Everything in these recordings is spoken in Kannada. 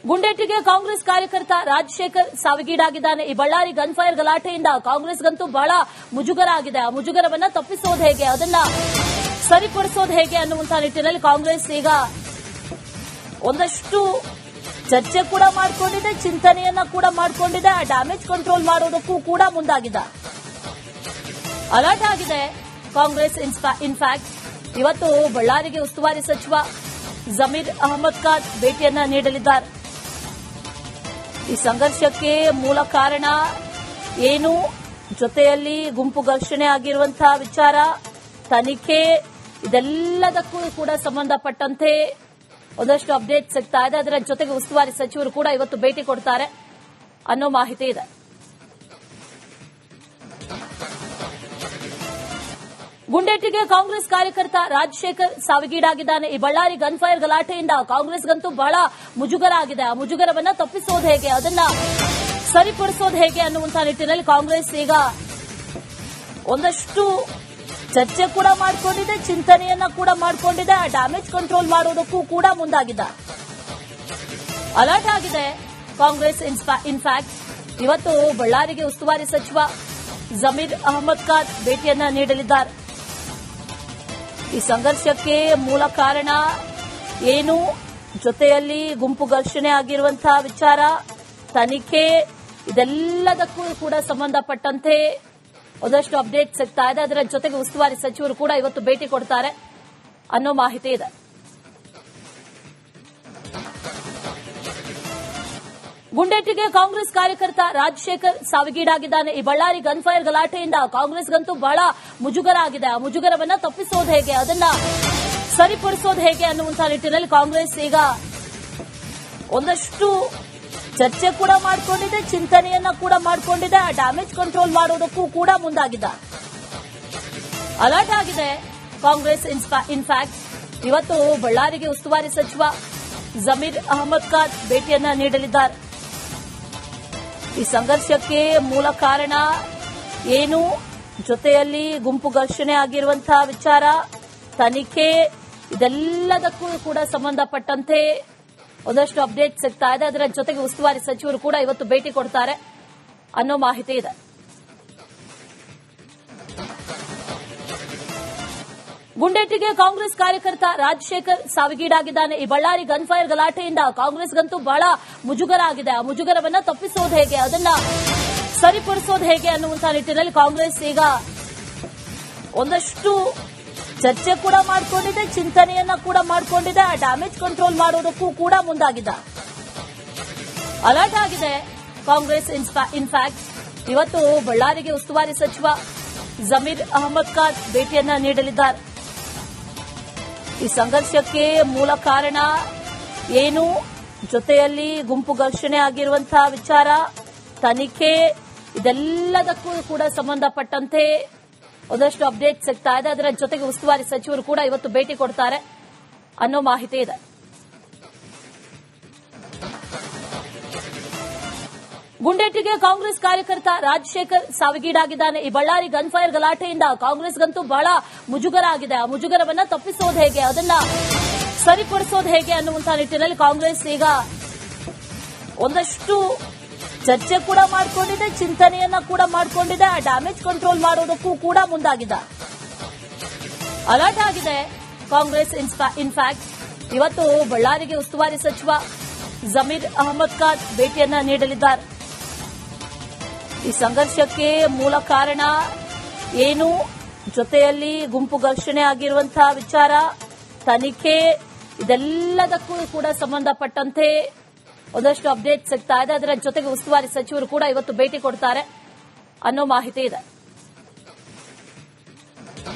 ಗುಂಡೇಟಿಗೆ ಕಾಂಗ್ರೆಸ್ ಕಾರ್ಯಕರ್ತ ರಾಜಶೇಖರ್ ಸಾವಿಗೀಡಾಗಿದ್ದಾನೆ. ಈ ಬಳ್ಳಾರಿ ಗನ್ ಫೈರ್ ಗಲಾಟೆಯಿಂದ ಕಾಂಗ್ರೆಸ್ಗಂತೂ ಬಹಳ ಮುಜುಗರ ಆಗಿದೆ. ಆ ಮುಜುಗರವನ್ನ ತಪ್ಪಿಸೋದು ಹೇಗೆ, ಅದನ್ನ ಸರಿಪಡಿಸೋದು ಹೇಗೆ ಅನ್ನುವಂತಹ ನಿಟ್ಟಿನಲ್ಲಿ ಕಾಂಗ್ರೆಸ್ ಈಗ ಒಂದಷ್ಟು ಚರ್ಚೆ ಕೂಡ ಮಾಡಿಕೊಂಡಿದೆ, ಚಿಂತನೆಯನ್ನ ಕೂಡ ಮಾಡಿಕೊಂಡಿದೆ. ಆ ಡ್ಯಾಮೇಜ್ ಕಂಟ್ರೋಲ್ ಮಾಡೋದಕ್ಕೂ ಕೂಡ ಮುಂದಾಗಿದೆ. ಅಲರ್ಟ್ ಆಗಿದೆ ಕಾಂಗ್ರೆಸ್. ಇನ್ಫ್ಯಾಕ್ಟ್ ಇವತ್ತು ಬಳ್ಳಾರಿಗೆ ಉಸ್ತುವಾರಿ ಸಚಿವ ಜಮೀರ್ ಅಹಮದ್ ಖಾನ್ ಭೇಟಿಯನ್ನ ನೀಡಲಿದ್ದಾರೆ. ಈ ಸಂಘರ್ಷಕ್ಕೆ ಮೂಲ ಕಾರಣ ಏನು, ಜೊತೆಯಲ್ಲಿ ಗುಂಪು ಘರ್ಷಣೆ ಆಗಿರುವಂತಹ ವಿಚಾರ, ತನಿಖೆ, ಇದೆಲ್ಲದಕ್ಕೂ ಕೂಡ ಸಂಬಂಧಪಟ್ಟಂತೆ ಒಂದಷ್ಟು ಅಪ್ಡೇಟ್ ಸಿಗ್ತಾ ಇದೆ. ಅದರ ಜೊತೆಗೆ ಉಸ್ತುವಾರಿ ಸಚಿವರು ಕೂಡ ಇವತ್ತು ಭೇಟಿ ಕೊಡ್ತಾರೆ ಅನ್ನೋ ಮಾಹಿತಿ ಇದೆ. ಗುಂಡೇಟಿಗೆ ಕಾಂಗ್ರೆಸ್ ಕಾರ್ಯಕರ್ತ ರಾಜಶೇಖರ್ ಸಾವಿಗೀಡಾಗಿದ್ದಾನೆ. ಈ ಬಳ್ಳಾರಿ ಗನ್ ಫೈರ್ ಗಲಾಟೆಯಿಂದ ಕಾಂಗ್ರೆಸ್ಗಂತೂ ಬಹಳ ಮುಜುಗರ ಆಗಿದೆ. ಆ ಮುಜುಗರವನ್ನ ತಪ್ಪಿಸೋದು ಹೇಗೆ, ಅದನ್ನ ಸರಿಪಡಿಸೋದು ಹೇಗೆ ಅನ್ನುವಂತಹ ನಿಟ್ಟಿನಲ್ಲಿ ಕಾಂಗ್ರೆಸ್ ಈಗ ಒಂದಷ್ಟು ಚರ್ಚೆ ಕೂಡ ಮಾಡಿಕೊಂಡಿದೆ, ಚಿಂತನೆಯನ್ನ ಕೂಡ ಮಾಡಿಕೊಂಡಿದೆ. ಆ ಡ್ಯಾಮೇಜ್ ಕಂಟ್ರೋಲ್ ಮಾಡೋದಕ್ಕೂ ಕೂಡ ಮುಂದಾಗಿದೆ. ಅಲರ್ಟ್ ಆಗಿದೆ ಕಾಂಗ್ರೆಸ್. ಇನ್ಫ್ಯಾಕ್ಟ್ ಇವತ್ತು ಬಳ್ಳಾರಿಗೆ ಉಸ್ತುವಾರಿ ಸಚಿವ ಜಮೀರ್ ಅಹಮದ್ ಖಾನ್ ಭೇಟಿಯನ್ನ ನೀಡಲಿದ್ದಾರೆ. ಈ ಸಂಘರ್ಷಕ್ಕೆ ಮೂಲ ಕಾರಣ ಏನು, ಜೊತೆಯಲ್ಲಿ ಗುಂಪು ಘರ್ಷಣೆ ಆಗಿರುವಂತಹ ವಿಚಾರ, ತನಿಖೆ, ಇದೆಲ್ಲದಕ್ಕೂ ಕೂಡ ಸಂಬಂಧಪಟ್ಟಂತೆ ಒಂದಷ್ಟು ಅಪ್ಡೇಟ್ ಸಿಗ್ತಾ ಇದೆ. ಅದರ ಜೊತೆಗೆ ಉಸ್ತುವಾರಿ ಸಚಿವರು ಕೂಡ ಇವತ್ತು ಭೇಟಿ ಕೊಡ್ತಾರೆ ಅನ್ನೋ ಮಾಹಿತಿ ಇದೆ. ಗುಂಡೇಟಿಗೆ ಕಾಂಗ್ರೆಸ್ ಕಾರ್ಯಕರ್ತ ರಾಜಶೇಖರ್ ಸಾವಿಗೀಡಾಗಿದ್ದಾನೆ. ಈ ಬಳ್ಳಾರಿ ಗನ್ ಫೈರ್ ಗಲಾಟೆಯಿಂದ ಕಾಂಗ್ರೆಸ್ಗಂತೂ ಬಹಳ ಮುಜುಗರ ಆಗಿದೆ. ಆ ಮುಜುಗರವನ್ನ ತಪ್ಪಿಸೋದು ಹೇಗೆ, ಅದನ್ನ ಸರಿಪಡಿಸೋದು ಹೇಗೆ ಅನ್ನುವಂತಹ ನಿಟ್ಟಿನಲ್ಲಿ ಕಾಂಗ್ರೆಸ್ ಈಗ ಒಂದಷ್ಟು ಚರ್ಚೆ ಕೂಡ ಮಾಡಿಕೊಂಡಿದೆ, ಚಿಂತನೆಯನ್ನ ಕೂಡ ಮಾಡಿಕೊಂಡಿದೆ. ಆ ಡ್ಯಾಮೇಜ್ ಕಂಟ್ರೋಲ್ ಮಾಡೋದಕ್ಕೂ ಕೂಡ ಮುಂದಾಗಿದೆ. ಅಲರ್ಟ್ ಆಗಿದೆ ಕಾಂಗ್ರೆಸ್. ಇನ್ಫ್ಯಾಕ್ಟ್ ಇವತ್ತು ಬಳ್ಳಾರಿಗೆ ಉಸ್ತುವಾರಿ ಸಚಿವ ಜಮೀರ್ ಅಹಮದ್ ಖಾನ್ ಭೇಟಿಯನ್ನ ನೀಡಲಿದ್ದಾರೆ. ಈ ಸಂಘರ್ಷಕ್ಕೆ ಮೂಲ ಕಾರಣ ಏನು, ಜೊತೆಯಲ್ಲಿ ಗುಂಪು ಘರ್ಷಣೆ ಆಗಿರುವಂತಹ ವಿಚಾರ, ತನಿಖೆ, ಇದೆಲ್ಲದಕ್ಕೂ ಕೂಡ ಸಂಬಂಧಪಟ್ಟಂತೆ ಒಂದಷ್ಟು ಅಪ್ಡೇಟ್ ಸಿಗ್ತಾ ಇದೆ. ಅದರ ಜೊತೆಗೆ ಉಸ್ತುವಾರಿ ಸಚಿವರು ಕೂಡ ಇವತ್ತು ಭೇಟಿ ಕೊಡ್ತಾರೆ ಅನ್ನೋ ಮಾಹಿತಿ ಇದೆ. ಗುಂಡೇಟಿಗೆ ಕಾಂಗ್ರೆಸ್ ಕಾರ್ಯಕರ್ತ ರಾಜಶೇಖರ್ ಸಾವಿಗೀಡಾಗಿದ್ದಾನೆ. ಈ ಬಳ್ಳಾರಿ ಗನ್ ಫೈರ್ ಗಲಾಟೆಯಿಂದ ಕಾಂಗ್ರೆಸ್ಗಂತೂ ಬಹಳ ಮುಜುಗರ ಆಗಿದೆ. ಆ ಮುಜುಗರವನ್ನ ತಪ್ಪಿಸೋದು ಹೇಗೆ, ಅದನ್ನ ಸರಿಪಡಿಸೋದು ಹೇಗೆ ಅನ್ನುವಂತಹ ನಿಟ್ಟಿನಲ್ಲಿ ಕಾಂಗ್ರೆಸ್ ಈಗ ಒಂದಷ್ಟು ಚರ್ಚೆ ಕೂಡ ಮಾಡಿಕೊಂಡಿದೆ, ಚಿಂತನೆಯನ್ನ ಕೂಡ ಮಾಡಿಕೊಂಡಿದೆ. ಆ ಡ್ಯಾಮೇಜ್ ಕಂಟ್ರೋಲ್ ಮಾಡೋದಕ್ಕೂ ಕೂಡ ಮುಂದಾಗಿದೆ. ಅಲರ್ಟ್ ಆಗಿದೆ ಕಾಂಗ್ರೆಸ್. ಇನ್ಫ್ಯಾಕ್ಟ್ ಇವತ್ತು ಬಳ್ಳಾರಿಗೆ ಉಸ್ತುವಾರಿ ಸಚಿವ ಜಮೀರ್ ಅಹಮದ್ ಖಾನ್ ಭೇಟಿಯನ್ನ ನೀಡಲಿದ್ದಾರೆ. ಈ ಸಂಘರ್ಷಕ್ಕೆ ಮೂಲ ಕಾರಣ ಏನು, ಜೊತೆಯಲ್ಲಿ ಗುಂಪು ಘರ್ಷಣೆ ಆಗಿರುವಂತಹ ವಿಚಾರ, ತನಿಖೆ, ಇದೆಲ್ಲದಕ್ಕೂ ಕೂಡ ಸಂಬಂಧಪಟ್ಟಂತೆ ಒಂದಷ್ಟು ಅಪ್ಡೇಟ್ ಸಿಗ್ತಾ ಇದೆ. ಅದರ ಜೊತೆಗೆ ಉಸ್ತುವಾರಿ ಸಚಿವರು ಕೂಡ ಇವತ್ತು ಭೇಟಿ ಕೊಡ್ತಾರೆ ಅನ್ನೋ ಮಾಹಿತಿ ಇದೆ. ಗುಂಡೇಟಿಗೆ ಕಾಂಗ್ರೆಸ್ ಕಾರ್ಯಕರ್ತ ರಾಜಶೇಖರ್ ಸಾವಿಗೀಡಾಗಿದ್ದಾನೆ. ಈ ಬಳ್ಳಾರಿ ಗನ್ ಫೈರ್ ಗಲಾಟೆಯಿಂದ ಕಾಂಗ್ರೆಸ್ಗಂತೂ ಬಹಳ ಮುಜುಗರ ಆಗಿದೆ. ಆ ಮುಜುಗರವನ್ನ ತಪ್ಪಿಸೋದು ಹೇಗೆ, ಅದನ್ನ ಸರಿಪಡಿಸೋದು ಹೇಗೆ ಅನ್ನುವಂತಹ ನಿಟ್ಟಿನಲ್ಲಿ ಕಾಂಗ್ರೆಸ್ ಈಗ ಒಂದಷ್ಟು ಚರ್ಚೆ ಕೂಡ ಮಾಡಿಕೊಂಡಿದೆ, ಚಿಂತನೆಯನ್ನ ಕೂಡ ಮಾಡಿಕೊಂಡಿದೆ. ಆ ಡ್ಯಾಮೇಜ್ ಕಂಟ್ರೋಲ್ ಮಾಡೋದಕ್ಕೂ ಕೂಡ ಮುಂದಾಗಿದೆ. ಅಲರ್ಟ್ ಆಗಿದೆ ಕಾಂಗ್ರೆಸ್. ಇನ್ಫ್ಯಾಕ್ಟ್ ಇವತ್ತು ಬಳ್ಳಾರಿಗೆ ಉಸ್ತುವಾರಿ ಸಚಿವ ಜಮೀರ್ ಅಹಮದ್ ಖಾನ್ ಭೇಟಿಯನ್ನ ನೀಡಲಿದ್ದಾರೆ. ಈ ಸಂಘರ್ಷಕ್ಕೆ ಮೂಲ ಕಾರಣ ಏನು, ಜೊತೆಯಲ್ಲಿ ಗುಂಪು ಘರ್ಷಣೆ ಆಗಿರುವಂತಹ ವಿಚಾರ, ತನಿಖೆ, ಇದೆಲ್ಲದಕ್ಕೂ ಕೂಡ ಸಂಬಂಧಪಟ್ಟಂತೆ ಒಂದಷ್ಟು ಅಪ್ಡೇಟ್ ಸಿಗ್ತಾ ಇದೆ. ಅದರ ಜೊತೆಗೆ ಉಸ್ತುವಾರಿ ಸಚಿವರು ಕೂಡ ಇವತ್ತು ಭೇಟಿ ಕೊಡ್ತಾರೆ ಅನ್ನೋ ಮಾಹಿತಿ ಇದೆ.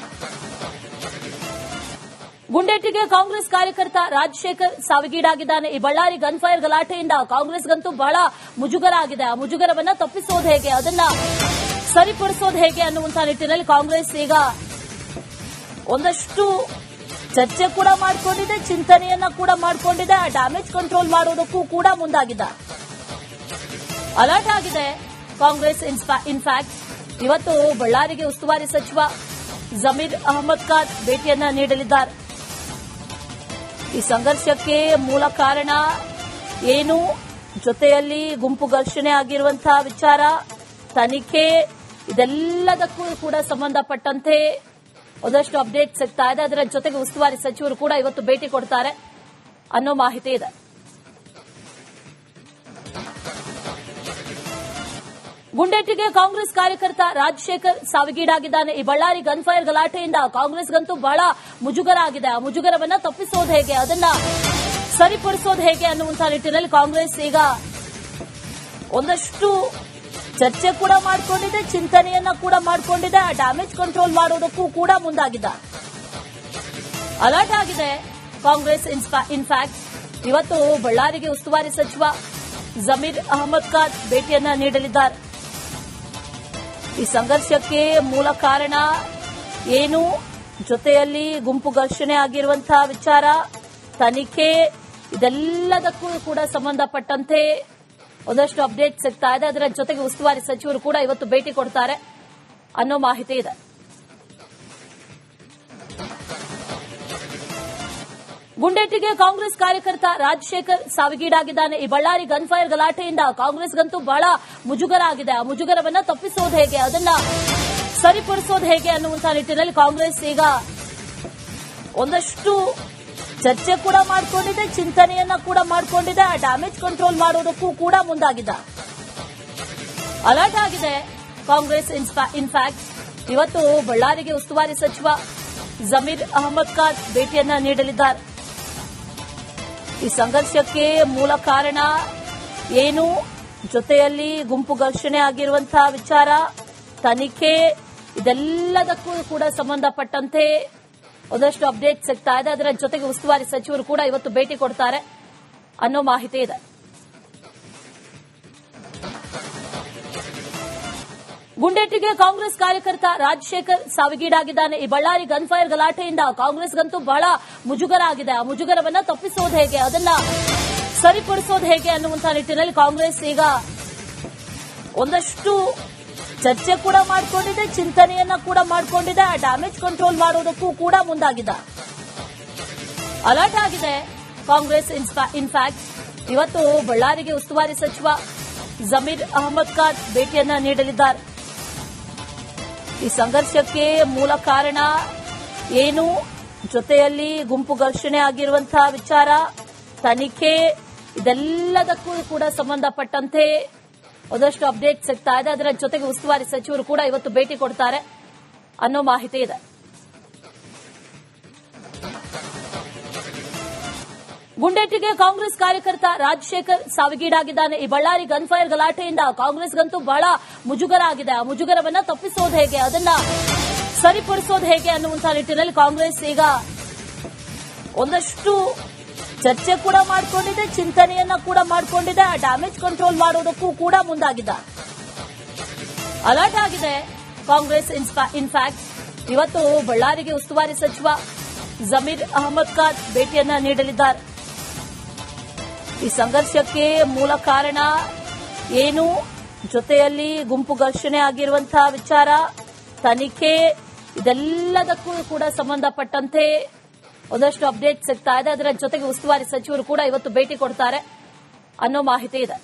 ಗುಂಡೇಟಿಗೆ ಕಾಂಗ್ರೆಸ್ ಕಾರ್ಯಕರ್ತ ರಾಜಶೇಖರ್ ಸಾವಿಗೀಡಾಗಿದ್ದಾನೆ. ಈ ಬಳ್ಳಾರಿ ಗನ್ ಫೈರ್ ಗಲಾಟೆಯಿಂದ ಕಾಂಗ್ರೆಸ್ಗಂತೂ ಬಹಳ ಮುಜುಗರ ಆಗಿದೆ. ಆ ಮುಜುಗರವನ್ನ ತಪ್ಪಿಸೋದು ಹೇಗೆ, ಅದನ್ನ ಸರಿಪಡಿಸೋದು ಹೇಗೆ ಅನ್ನುವಂತಹ ನಿಟ್ಟಿನಲ್ಲಿ ಕಾಂಗ್ರೆಸ್ ಈಗ ಒಂದಷ್ಟು ಚರ್ಚೆ ಕೂಡ ಮಾಡಿಕೊಂಡಿದೆ, ಚಿಂತನೆಯನ್ನ ಕೂಡ ಮಾಡಿಕೊಂಡಿದೆ. ಆ ಡ್ಯಾಮೇಜ್ ಕಂಟ್ರೋಲ್ ಮಾಡೋದಕ್ಕೂ ಕೂಡ ಮುಂದಾಗಿದೆ. ಅಲರ್ಟ್ ಆಗಿದೆ ಕಾಂಗ್ರೆಸ್. ಇನ್ಫ್ಯಾಕ್ಟ್ ಇವತ್ತು ಬಳ್ಳಾರಿಗೆ ಉಸ್ತುವಾರಿ ಸಚಿವ ಜಮೀರ್ ಅಹಮದ್ ಖಾನ್ ಭೇಟಿಯನ್ನ ನೀಡಲಿದ್ದಾರೆ. ಈ ಸಂಘರ್ಷಕ್ಕೆ ಮೂಲ ಕಾರಣ ಏನು ಜೊತೆಯಲ್ಲಿ ಗುಂಪು ಘರ್ಷಣೆ ಆಗಿರುವಂತಹ ವಿಚಾರ, ತನಿಖೆ, ಇದೆಲ್ಲದಕ್ಕೂ ಕೂಡ ಸಂಬಂಧಪಟ್ಟಂತೆ ಒಂದಷ್ಟು ಅಪ್ಡೇಟ್ ಸಿಗ್ತಾ ಇದೆ. ಅದರ ಜೊತೆಗೆ ಉಸ್ತುವಾರಿ ಸಚಿವರು ಕೂಡ ಇವತ್ತು ಭೇಟಿ ಕೊಡ್ತಾರೆ ಅನ್ನೋ ಮಾಹಿತಿ ಇದೆ. ಗುಂಡೇಟಿಗೆ ಕಾಂಗ್ರೆಸ್ ಕಾರ್ಯಕರ್ತ ರಾಜಶೇಖರ್ ಸಾವಿಗೀಡಾಗಿದ್ದಾನೆ. ಈ ಬಳ್ಳಾರಿ ಗನ್ಫೈರ್ ಗಲಾಟೆಯಿಂದ ಕಾಂಗ್ರೆಸ್ಗಂತೂ ಬಹಳ ಮುಜುಗರ ಆಗಿದೆ. ಆ ಮುಜುಗರವನ್ನ ತಪ್ಪಿಸೋದು ಹೇಗೆ, ಅದನ್ನ ಸರಿಪಡಿಸೋದು ಹೇಗೆ ಅನ್ನುವಂತಹ ನಿಟ್ಟಿನಲ್ಲಿ ಕಾಂಗ್ರೆಸ್ ಈಗ ಒಂದಷ್ಟು ಚರ್ಚೆ ಕೂಡ ಮಾಡಿಕೊಂಡಿದೆ, ಚಿಂತನೆಯನ್ನ ಕೂಡ ಮಾಡಿಕೊಂಡಿದೆ. ಆ ಡ್ಯಾಮೇಜ್ ಕಂಟ್ರೋಲ್ ಮಾಡೋದಕ್ಕೂ ಕೂಡ ಮುಂದಾಗಿದೆ. ಅಲರ್ಟ್ ಆಗಿದೆ ಕಾಂಗ್ರೆಸ್. ಇನ್ಫ್ಯಾಕ್ಟ್ ಇವತ್ತು ಬಳ್ಳಾರಿಗೆ ಉಸ್ತುವಾರಿ ಸಚಿವ ಜಮೀರ್ ಅಹಮದ್ ಖಾನ್ ಭೇಟಿಯನ್ನ ನೀಡಲಿದ್ದಾರೆ. ಈ ಸಂಘರ್ಷಕ್ಕೆ ಮೂಲ ಕಾರಣ ಏನು, ಜೊತೆಯಲ್ಲಿ ಗುಂಪು ಘರ್ಷಣೆ ಆಗಿರುವಂತಹ ವಿಚಾರ, ತನಿಖೆ, ಇದೆಲ್ಲದಕ್ಕೂ ಕೂಡ ಸಂಬಂಧಪಟ್ಟಂತೆ ಒಂದಷ್ಟು ಅಪ್ಡೇಟ್ ಸಿಗ್ತಾ ಇದೆ. ಅದರ ಜೊತೆಗೆ ಉಸ್ತುವಾರಿ ಸಚಿವರು ಕೂಡ ಇವತ್ತು ಭೇಟಿ ಕೊಡ್ತಾರೆ ಅನ್ನೋ ಮಾಹಿತಿ ಇದೆ. ಗುಂಡೇಟಿಗೆ ಕಾಂಗ್ರೆಸ್ ಕಾರ್ಯಕರ್ತ ರಾಜಶೇಖರ್ ಸಾವಿಗೀಡಾಗಿದ್ದಾನೆ. ಈ ಬಳ್ಳಾರಿ ಗನ್ಫೈರ್ ಗಲಾಟೆಯಿಂದ ಕಾಂಗ್ರೆಸ್ಗಂತೂ ಬಹಳ ಮುಜುಗರ ಆಗಿದೆ. ಆ ಮುಜುಗರವನ್ನ ತಪ್ಪಿಸೋದು ಹೇಗೆ, ಅದನ್ನ ಸರಿಪಡಿಸೋದು ಹೇಗೆ ಅನ್ನುವಂತಹ ನಿಟ್ಟಿನಲ್ಲಿ ಕಾಂಗ್ರೆಸ್ ಈಗ ಒಂದಷ್ಟು ಚರ್ಚೆ ಕೂಡ ಮಾಡಿಕೊಂಡಿದೆ, ಚಿಂತನೆಯನ್ನ ಕೂಡ ಮಾಡಿಕೊಂಡಿದೆ. ಆ ಡ್ಯಾಮೇಜ್ ಕಂಟ್ರೋಲ್ ಮಾಡೋದಕ್ಕೂ ಕೂಡ ಮುಂದಾಗಿದೆ. ಅಲರ್ಟ್ ಆಗಿದೆ ಕಾಂಗ್ರೆಸ್. ಇನ್ಫ್ಯಾಕ್ಟ್ ಇವತ್ತು ಬಳ್ಳಾರಿಗೆ ಉಸ್ತುವಾರಿ ಸಚಿವ ಜಮೀರ್ ಅಹಮದ್ ಖಾನ್ ಭೇಟಿಯನ್ನ ನೀಡಲಿದ್ದಾರೆ. ಈ ಸಂಘರ್ಷಕ್ಕೆ ಮೂಲ ಕಾರಣ ಏನು, ಜೊತೆಯಲ್ಲಿ ಗುಂಪು ಘರ್ಷಣೆ ಆಗಿರುವಂತಹ ವಿಚಾರ, ತನಿಖೆ, ಇದೆಲ್ಲದಕ್ಕೂ ಕೂಡ ಸಂಬಂಧಪಟ್ಟಂತೆ ಒಂದಷ್ಟು ಅಪ್ಡೇಟ್ ಸಿಗ್ತಾ ಇದೆ. ಅದರ ಜೊತೆಗೆ ಉಸ್ತುವಾರಿ ಸಚಿವರು ಕೂಡ ಇವತ್ತು ಭೇಟಿ ಕೊಡ್ತಾರೆ ಅನ್ನೋ ಮಾಹಿತಿ ಇದೆ. ಗುಂಡೇಟಿಗೆ ಕಾಂಗ್ರೆಸ್ ಕಾರ್ಯಕರ್ತ ರಾಜಶೇಖರ್ ಸಾವಿಗೀಡಾಗಿದ್ದಾನೆ. ಈ ಬಳ್ಳಾರಿ ಗನ್ಫೈರ್ ಗಲಾಟೆಯಿಂದ ಕಾಂಗ್ರೆಸ್ಗಂತೂ ಬಹಳ ಮುಜುಗರ ಆಗಿದೆ. ಆ ಮುಜುಗರವನ್ನ ತಪ್ಪಿಸೋದು ಹೇಗೆ, ಅದನ್ನ ಸರಿಪಡಿಸೋದು ಹೇಗೆ ಅನ್ನುವಂತಹ ನಿಟ್ಟಿನಲ್ಲಿ ಕಾಂಗ್ರೆಸ್ ಈಗ ಒಂದಷ್ಟು ಚರ್ಚೆ ಕೂಡ ಮಾಡಿಕೊಂಡಿದೆ, ಚಿಂತನೆಯನ್ನ ಕೂಡ ಮಾಡಿಕೊಂಡಿದೆ. ಆ ಡ್ಯಾಮೇಜ್ ಕಂಟ್ರೋಲ್ ಮಾಡೋದಕ್ಕೂ ಕೂಡ ಮುಂದಾಗಿದೆ. ಅಲರ್ಟ್ ಆಗಿದೆ ಕಾಂಗ್ರೆಸ್. ಇನ್ಫ್ಯಾಕ್ಟ್ ಇವತ್ತು ಬಳ್ಳಾರಿಗೆ ಉಸ್ತುವಾರಿ ಸಚಿವ ಜಮೀರ್ ಅಹಮದ್ ಖಾನ್ ಭೇಟಿಯನ್ನ ನೀಡಲಿದ್ದಾರೆ. ಈ ಸಂಘರ್ಷಕ್ಕೆ ಮೂಲ ಕಾರಣ ಏನು, ಜೊತೆಯಲ್ಲಿ ಗುಂಪು ಘರ್ಷಣೆ ಆಗಿರುವಂತಹ ವಿಚಾರ, ತನಿಖೆ, ಇದೆಲ್ಲದಕ್ಕೂ ಕೂಡ ಸಂಬಂಧಪಟ್ಟಂತೆ ಒಂದಷ್ಟು ಅಪ್ಡೇಟ್ ಸಿಗ್ತಾ ಇದೆ. ಅದರ ಜೊತೆಗೆ ಉಸ್ತುವಾರಿ ಸಚಿವರು ಕೂಡ ಇವತ್ತು ಭೇಟಿ ಕೊಡ್ತಾರೆ ಅನ್ನೋ ಮಾಹಿತಿ ಇದೆ. ಗುಂಡೇಟಿಗೆ ಕಾಂಗ್ರೆಸ್ ಕಾರ್ಯಕರ್ತ ರಾಜಶೇಖರ್ ಸಾವಿಗೀಡಾಗಿದ್ದಾನೆ. ಈ ಬಳ್ಳಾರಿ ಗನ್ಫೈರ್ ಗಲಾಟೆಯಿಂದ ಕಾಂಗ್ರೆಸ್ಗಂತೂ ಬಹಳ ಮುಜುಗರ ಆಗಿದೆ. ಆ ಮುಜುಗರವನ್ನ ತಪ್ಪಿಸೋದು ಹೇಗೆ, ಅದನ್ನ ಸರಿಪಡಿಸೋದು ಹೇಗೆ ಅನ್ನುವಂತಹ ನಿಟ್ಟಿನಲ್ಲಿ ಕಾಂಗ್ರೆಸ್ ಈಗ ಒಂದಷ್ಟು ಚರ್ಚೆ ಕೂಡ ಮಾಡಿಕೊಂಡಿದೆ, ಚಿಂತನೆಯನ್ನ ಕೂಡ ಮಾಡಿಕೊಂಡಿದೆ. ಆ ಡ್ಯಾಮೇಜ್ ಕಂಟ್ರೋಲ್ ಮಾಡೋದಕ್ಕೂ ಕೂಡ ಮುಂದಾಗಿದೆ. ಅಲರ್ಟ್ ಆಗಿದೆ ಕಾಂಗ್ರೆಸ್. ಇನ್ಫ್ಯಾಕ್ಟ್ ಇವತ್ತು ಬಳ್ಳಾರಿಗೆ ಉಸ್ತುವಾರಿ ಸಚಿವ ಜಮೀರ್ ಅಹಮದ್ ಖಾನ್ ಭೇಟಿಯನ್ನ ನೀಡಲಿದ್ದಾರೆ. ಈ ಸಂಘರ್ಷಕ್ಕೆ ಮೂಲ ಕಾರಣ ಏನು, ಜೊತೆಯಲ್ಲಿ ಗುಂಪು ಘರ್ಷಣೆ ಆಗಿರುವಂತಹ ವಿಚಾರ, ತನಿಖೆ, ಇದೆಲ್ಲದಕ್ಕೂ ಕೂಡ ಸಂಬಂಧಪಟ್ಟಂತೆ ಒಂದಷ್ಟು ಅಪ್ಡೇಟ್ ಸಿಗ್ತಾ ಇದೆ. ಅದರ ಜೊತೆಗೆ ಉಸ್ತುವಾರಿ ಸಚಿವರು ಕೂಡ ಇವತ್ತು ಭೇಟಿ ಕೊಡ್ತಾರೆ ಅನ್ನೋ ಮಾಹಿತಿ ಇದೆ.